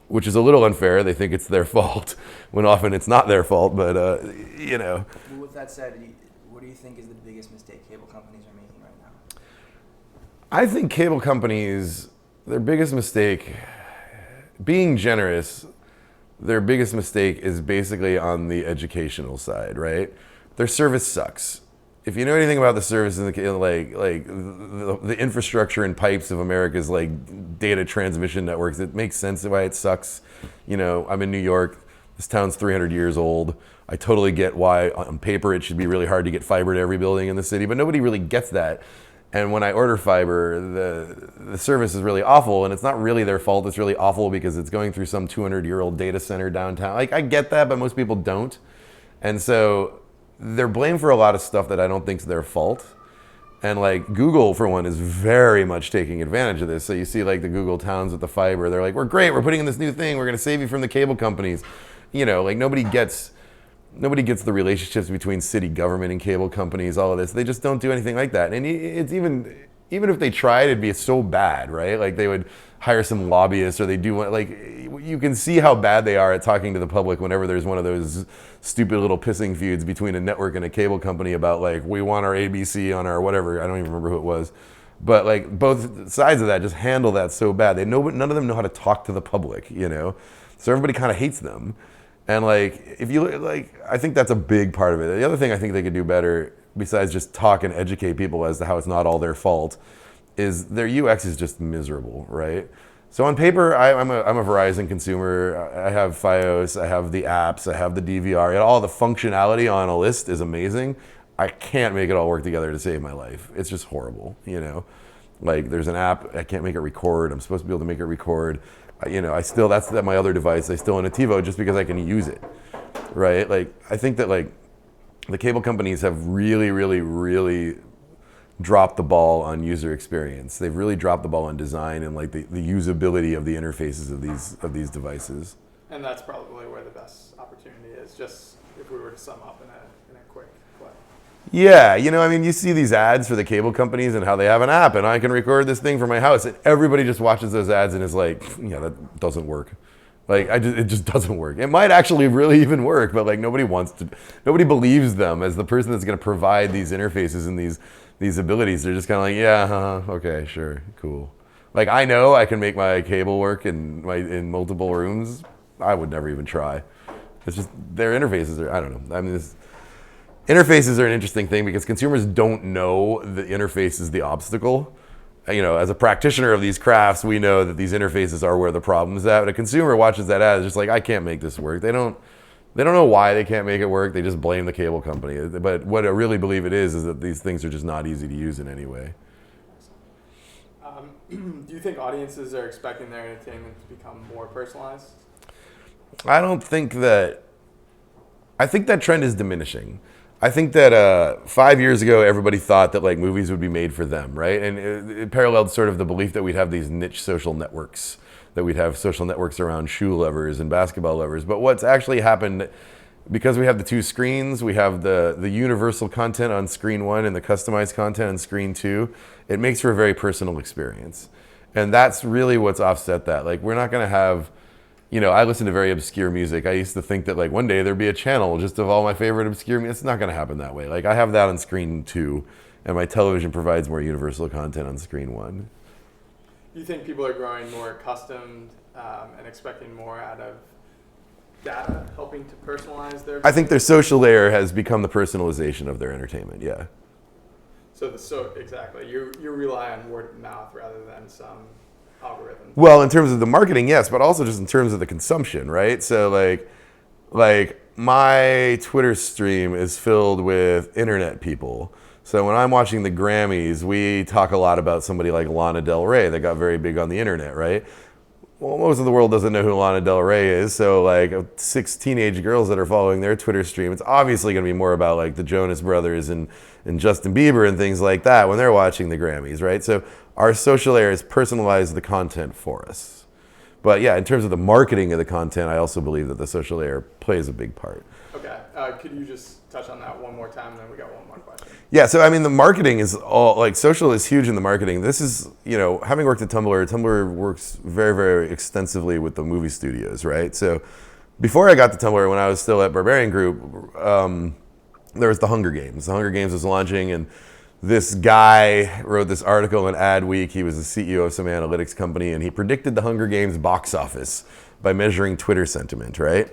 which is a little unfair. They think it's their fault when often it's not their fault. But Well, with that said, what do you think is the biggest mistake cable companies are making right now? I think cable companies, their biggest mistake, being generous. Their biggest mistake is basically on the educational side, right? Their service sucks. If you know anything about the service, like the infrastructure and pipes of America's like data transmission networks, it makes sense why it sucks. I'm in New York. This town's 300 years old. I totally get why on paper it should be really hard to get fiber to every building in the city, but nobody really gets that. And when I order fiber, the service is really awful, and it's not really their fault. It's really awful because it's going through some 200-year-old data center downtown. Like, I get that, but most people don't. And so they're blamed for a lot of stuff that I don't think is their fault. And like Google, for one, is very much taking advantage of this. So you see like the Google towns with the fiber. They're like, we're great. We're putting in this new thing. We're going to save you from the cable companies. Like nobody gets the relationships between city government and cable companies, all of this. They just don't do anything like that. And it's even if they tried, it'd be so bad, right? Like they would hire some lobbyists, or they do like, you can see how bad they are at talking to the public whenever there's one of those stupid little pissing feuds between a network and a cable company about like, we want our ABC on our whatever. I don't even remember who it was. But like both sides of that just handle that so bad. None of them know how to talk to the public, So everybody kind of hates them. And like, if you like, I think that's a big part of it. The other thing I think they could do better, besides just talk and educate people as to how it's not all their fault, is their UX is just miserable, right? So on paper, I'm a Verizon consumer. I have Fios, I have the apps, I have the DVR. All the functionality on a list is amazing. I can't make it all work together to save my life. It's just horrible, Like there's an app, I can't make it record. I'm supposed to be able to make it record. That's my other device. I still own a TiVo just because I can use it, right? Like, I think that like the cable companies have really, really, really dropped the ball on user experience. They've really dropped the ball on design and like the usability of the interfaces of these devices. And that's probably where the best opportunity is. Just if we were to sum up in a quick way. Yeah, you see these ads for the cable companies and how they have an app and I can record this thing from my house, and everybody just watches those ads and is like, yeah, that doesn't work. Like, it just doesn't work. It might actually really even work, but like nobody believes them as the person that's going to provide these interfaces and these abilities. They're just kind of like, yeah, okay, sure, cool. Like, I know I can make my cable work in multiple rooms. I would never even try. It's just their interfaces are, I don't know. I mean, interfaces are an interesting thing because consumers don't know the interface is the obstacle. as a practitioner of these crafts, we know that these interfaces are where the problem is at. But a consumer watches that ad, is just like, I can't make this work. They don't know why they can't make it work. They just blame the cable company. But what I really believe it is that these things are just not easy to use in any way. Do you think audiences are expecting their entertainment to become more personalized? I think that trend is diminishing. I think that 5 years ago, everybody thought that like movies would be made for them, right? And it paralleled sort of the belief that we'd have these niche social networks, that we'd have social networks around shoe lovers and basketball lovers. But what's actually happened, because we have the two screens, we have the universal content on screen one and the customized content on screen two, it makes for a very personal experience. And that's really what's offset that. Like, we're not going to have, I listen to very obscure music. I used to think that like one day there'd be a channel just of all my favorite obscure music. It's not going to happen that way. Like, I have that on screen two, and my television provides more universal content on screen one. Do you think people are growing more accustomed and expecting more out of data helping to personalize their? I think their social layer has become the personalization of their entertainment. Yeah. So exactly, you rely on word of mouth rather than some algorithm. Well, in terms of the marketing, yes, but also just in terms of the consumption, right? So like my Twitter stream is filled with internet people. So when I'm watching the Grammys, we talk a lot about somebody like Lana Del Rey that got very big on the internet, right? Well, most of the world doesn't know who Lana Del Rey is. So like 6 teenage girls that are following their Twitter stream, it's obviously going to be more about like the Jonas Brothers and Justin Bieber and things like that when they're watching the Grammys, right? So our social layer has personalized the content for us. But yeah, in terms of the marketing of the content, I also believe that the social layer plays a big part. Okay. Could you just touch on that one more time, and then we got one more question? Yeah, so I mean, the marketing is all, like, social is huge in the marketing. This is, having worked at Tumblr works very, very extensively with the movie studios, right? So before I got to Tumblr, when I was still at Barbarian Group, there was the Hunger Games. The Hunger Games was launching, and this guy wrote this article in Adweek. He was the CEO of some analytics company, and he predicted the Hunger Games box office by measuring Twitter sentiment, right?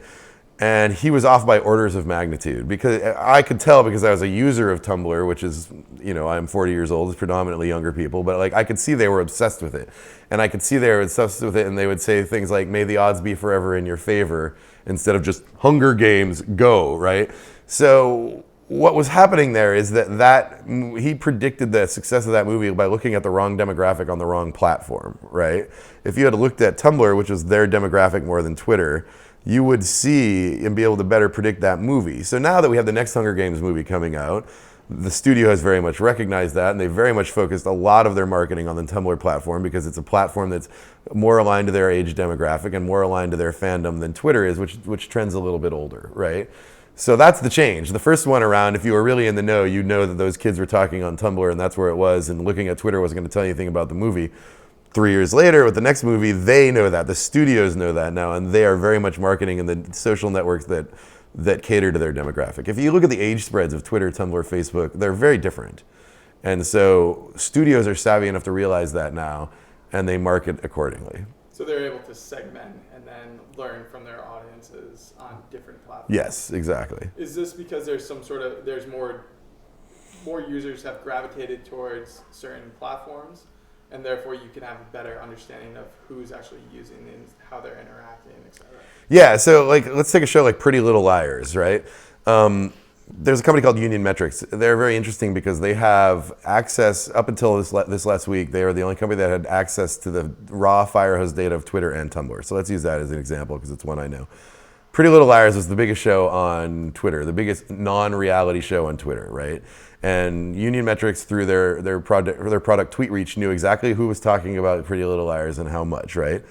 And he was off by orders of magnitude, because I could tell, because I was a user of Tumblr, which is, I'm 40 years old, it's predominantly younger people, but like I could see they were obsessed with it. And I could see they were obsessed with it, and they would say things like, may the odds be forever in your favor, instead of just Hunger Games, go, right? So what was happening there is that he predicted the success of that movie by looking at the wrong demographic on the wrong platform, right? If you had looked at Tumblr, which was their demographic more than Twitter, you would see and be able to better predict that movie. So now that we have the next Hunger Games movie coming out, the studio has very much recognized that, and they very much focused a lot of their marketing on the Tumblr platform, because it's a platform that's more aligned to their age demographic and more aligned to their fandom than Twitter is, which trends a little bit older, right? So that's the change. The first one around, if you were really in the know, you'd know that those kids were talking on Tumblr and that's where it was, and looking at Twitter wasn't going to tell you anything about the movie. 3 years later, with the next movie, they know that. The studios know that now, and they are very much marketing in the social networks that cater to their demographic. If you look at the age spreads of Twitter, Tumblr, Facebook, they're very different. And so studios are savvy enough to realize that now, and they market accordingly. So they're able to segment and then learn from their audiences on different platforms. Yes, exactly. Is this because there's more users have gravitated towards certain platforms, and therefore you can have a better understanding of who's actually using and how they're interacting, etc.? Yeah, so like, let's take a show like Pretty Little Liars, right? There's a company called Union Metrics. They're very interesting because they have access, up until this last week, they are the only company that had access to the raw firehose data of Twitter and Tumblr. So let's use that as an example, because it's one I know. Pretty Little Liars was the biggest show on Twitter, the biggest non-reality show on Twitter, right? And Union Metrics, through their product Tweet Reach, knew exactly who was talking about Pretty Little Liars and how much, right?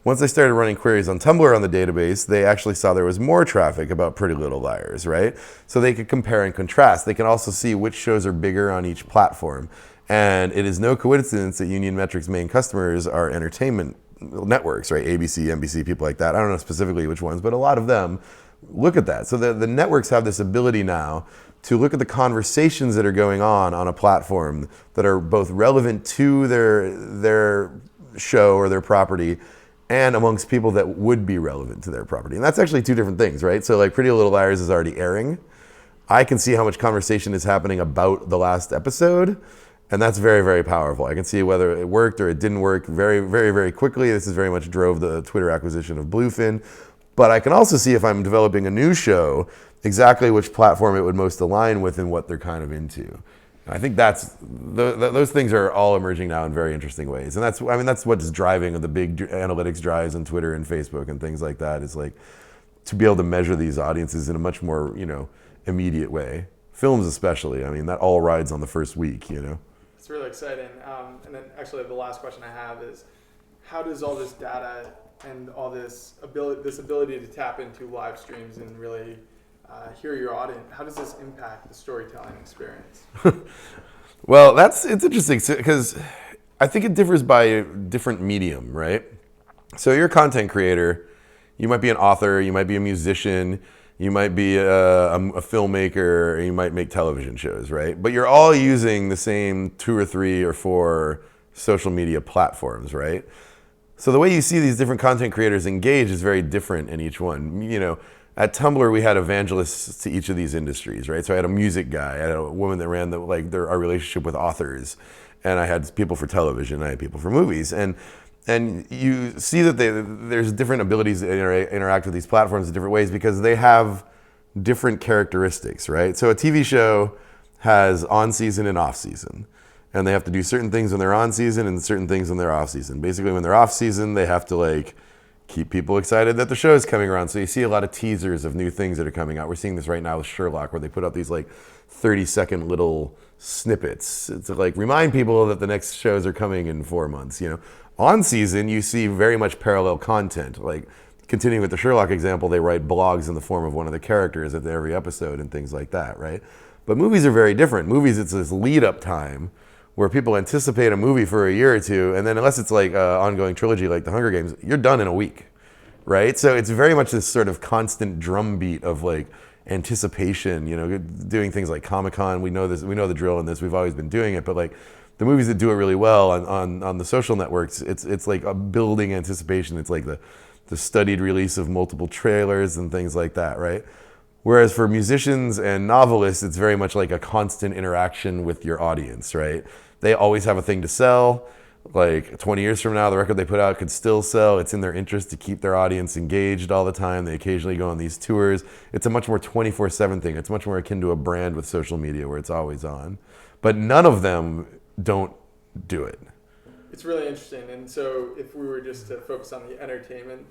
Once they started running queries on Tumblr on the database, they actually saw there was more traffic about Pretty Little Liars, right? So they could compare and contrast. They can also see which shows are bigger on each platform. And it is no coincidence that Union Metrics' main customers are entertainment networks, right? ABC, NBC, people like that. I don't know specifically which ones, but a lot of them look at that. So the networks have this ability now to look at the conversations that are going on a platform that are both relevant to their show or their property, and amongst people that would be relevant to their property. And that's actually two different things, right? So like Pretty Little Liars is already airing. I can see how much conversation is happening about the last episode, And that's very, very powerful. I can see whether it worked or it didn't work very, very, very quickly. This is very much drove the Twitter acquisition of Bluefin. But I can also see if I'm developing a new show, exactly which platform it would most align with and what they're kind of into. I think those things are all emerging now in very interesting ways. And that's what's driving the big analytics drives on Twitter and Facebook and things like that, is like to be able to measure these audiences in a much more, immediate way. Films especially, that all rides on the first week, It's really exciting. And then actually the last question I have is, how does all this data and all this ability to tap into live streams and really hear your audience, how does this impact the storytelling experience? Well, it's interesting because I think it differs by a different medium, right? So you're a content creator, you might be an author, you might be a musician, you might be a filmmaker, or you might make television shows, right? But you're all using the same 2 or 3 or 4 social media platforms, right? So the way you see these different content creators engage is very different in each one. At Tumblr, we had evangelists to each of these industries, right? So I had a music guy, I had a woman that ran our relationship with authors, and I had people for television, I had people for movies, and you see that there's different abilities to interact with these platforms in different ways because they have different characteristics, right? So a TV show has on season and off season, and they have to do certain things when they're on season and certain things when they're off season. Basically, when they're off season, they have to keep people excited that the show is coming around. So you see a lot of teasers of new things that are coming out. We're seeing this right now with Sherlock, where they put out these 30-second little snippets to remind people that the next shows are coming in 4 months. On season, you see very much parallel content. Continuing with the Sherlock example, they write blogs in the form of one of the characters at every episode and things like that, right? But movies are very different. Movies, it's this lead-up time where people anticipate a movie for a year or two, and then unless it's an ongoing trilogy like The Hunger Games, you're done in a week, right? So it's very much this sort of constant drumbeat of anticipation, doing things like Comic-Con. We know the drill in this, we've always been doing it, but the movies that do it really well on the social networks, it's like a building anticipation. It's like the studied release of multiple trailers and things like that, right? Whereas for musicians and novelists, it's very much like a constant interaction with your audience, right? They always have a thing to sell. 20 years from now, the record they put out could still sell. It's in their interest to keep their audience engaged all the time. They occasionally go on these tours. It's a much more 24/7 thing. It's much more akin to a brand with social media where it's always on. But none of them don't do it. It's really interesting. And so if we were just to focus on the entertainment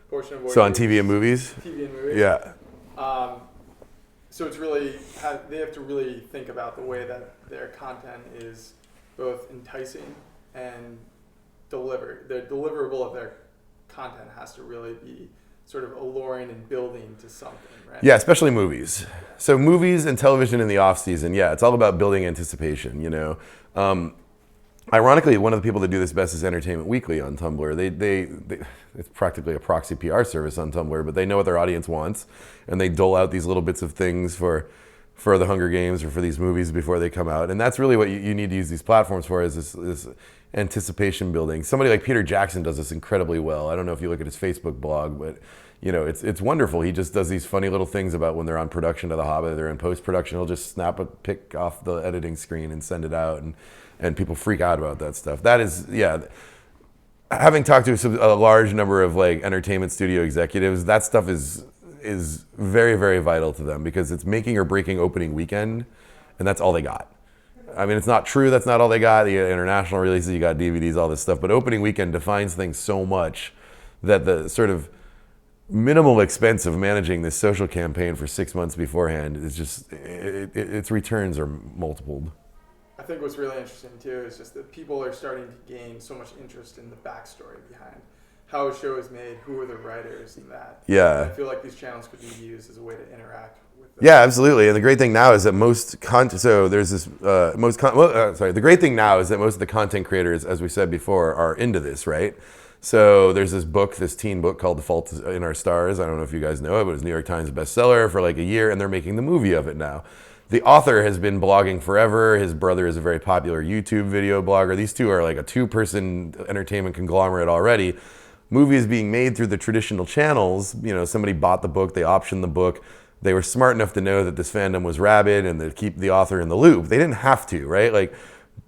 portion of what So on TV and movies? TV and movies? Yeah. So it's really, they have to really think about the way that their content is both enticing and delivered. The deliverable of their content has to really be sort of alluring and building to something, right? Yeah, especially movies. So movies and television in the off season, yeah, it's all about building anticipation, Ironically, one of the people that do this best is Entertainment Weekly on Tumblr. They it's practically a proxy PR service on Tumblr, but they know what their audience wants, and they dole out these little bits of things for the Hunger Games or for these movies before they come out. And that's really what you need to use these platforms for, is this anticipation building. Somebody like Peter Jackson does this incredibly well. I don't know if you look at his Facebook blog, but it's wonderful. He just does these funny little things about when they're on production of The Hobbit, they're in post-production, he'll just snap a pic off the editing screen and send it out, and people freak out about that stuff. That is, yeah, having talked to a large number of entertainment studio executives, that stuff is very, very vital to them because it's making or breaking opening weekend, and that's all they got. It's not true that's not all they got. You got international releases, you got DVDs, all this stuff, but opening weekend defines things so much that the sort of minimal expense of managing this social campaign for 6 months beforehand is just, its returns are multipled. I think what's really interesting too is just that people are starting to gain so much interest in the backstory behind how a show is made, who are the writers, and that. Yeah. And I feel like these channels could be used as a way to interact with them. Yeah, absolutely. And the great thing now is that the great thing now is that most of the content creators, as we said before, are into this, right? So there's this teen book called The Fault in Our Stars. I don't know if you guys know it, but it was New York Times bestseller for a year, and they're making the movie of it now. The author has been blogging forever. His brother is a very popular YouTube video blogger. These two are a 2-person entertainment conglomerate already. Movie is being made through the traditional channels. Somebody bought the book, they optioned the book. They were smart enough to know that this fandom was rabid and to keep the author in the loop. They didn't have to, right?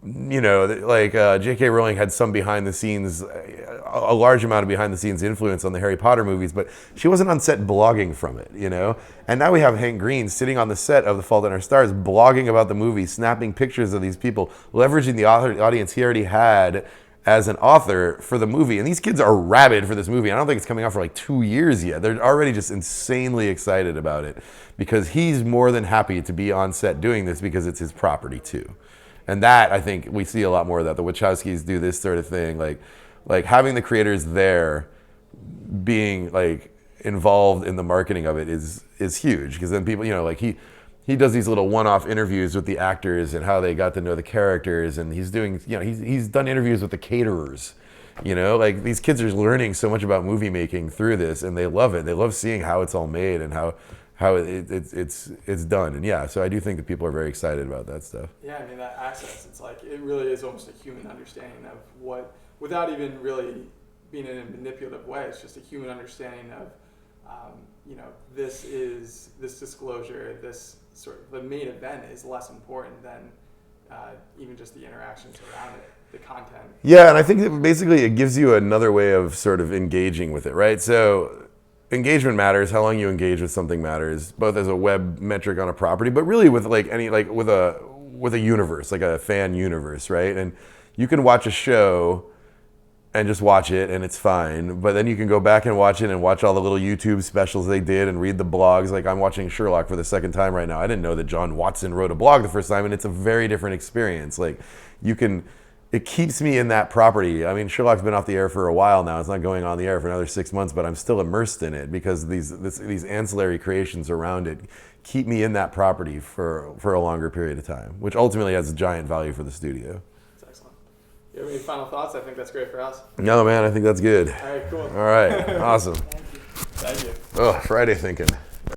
you know, like J.K. Rowling had some behind the scenes, a large amount of behind the scenes influence on the Harry Potter movies, but she wasn't on set blogging from it, you know? And now we have Hank Green sitting on the set of The Fault in Our Stars, blogging about the movie, snapping pictures of these people, leveraging the audience he already had as an author for the movie. And these kids are rabid for this movie. I don't think it's coming out for like 2 years yet. They're already just insanely excited about it because he's more than happy to be on set doing this because it's his property too. And that, I think, we see a lot more of that. The Wachowskis do this sort of thing, like having the creators there, being like involved in the marketing of it is huge. Because then people, you know, like he does these little one-off interviews with the actors and how they got to know the characters, and he's doing, you know, he's done interviews with the caterers. You know, like these kids are learning so much about movie making through this, and they love it. They love seeing how it's all made and how it's done. And yeah, so I do think that people are very excited about that stuff. Yeah, I mean, that access, it's like, it really is almost a human understanding of what, without even really being in a manipulative way, it's just a human understanding of, you know, this disclosure, this sort of, the main event is less important than even just the interactions around it, the content. Yeah, and I think that basically it gives you another way of sort of engaging with it, right? So engagement matters. How long you engage with something matters, both as a web metric on a property, but really with like any, like with a universe, like a fan universe, right? And you can watch a show and just watch it and it's fine, but then you can go back and watch it and watch all the little YouTube specials they did and read the blogs. Like I'm watching Sherlock for the second time right now. I didn't know that John Watson wrote a blog the first time, and it's a very different experience. Like it keeps me in that property. I mean, Sherlock's been off the air for a while now. It's not going on the air for another 6 months, but I'm still immersed in it because these ancillary creations around it keep me in that property for a longer period of time, which ultimately has giant value for the studio. That's excellent. You have any final thoughts? I think that's great for us. No, man, I think that's good. All right, cool. All right, awesome. Thank you. Oh, Friday thinking.